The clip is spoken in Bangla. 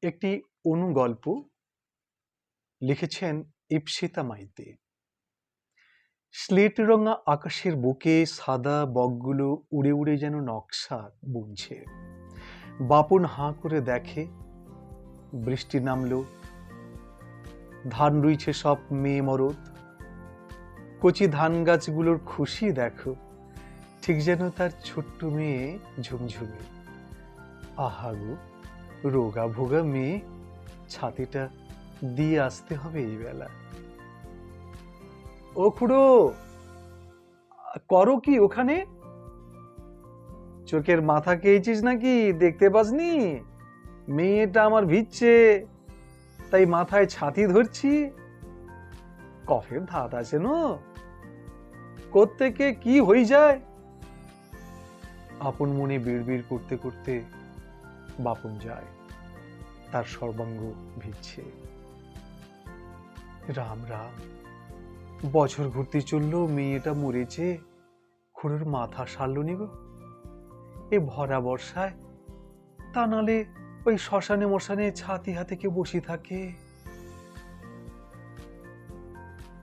একটি অনুগল্প লিখেছেন ইপ্সিতা মাইতি। স্লেট রঙা আকাশের বুকে সাদা বকগুলো উড়ে উড়ে যেন নকশা বুনছে। বাপন হাঁ করে দেখে, বৃষ্টি নামলো, ধান রুইছে সব মেয়ে মরদ। কচি ধান গাছগুলোর খুশি দেখো, ঠিক যেন তার ছোট্ট মেয়ে ঝুমঝুমে। আহাগো, রোগা ভোগা মেয়ে, ছাতিটা দিয়ে আসতে হবে এই বেলা। ও খুড়ো, করো কি ওখানে? চোখের মাথা খেয়েছিস নাকি, দেখতে পাসনি? মেয়েটা আমার ভিজছে, তাই মাথায় ছাতি ধরছি। কফের ধাত আছে না, কোত্থেকে কি হয়ে যায়। আপন মনে বিড়বিড় করতে করতে বাপন যায়, তার সর্বাঙ্গ ভিজছে। রাম রাম, বছর ঘুরতে চললো, মেয়েটা মরেছে, খুড়োর মাথা সারলো নি গো এ ভরা বর্ষায়। তা নালে ওই শ্মশানে মশানে ছাতি হাতে কে বসে থাকে।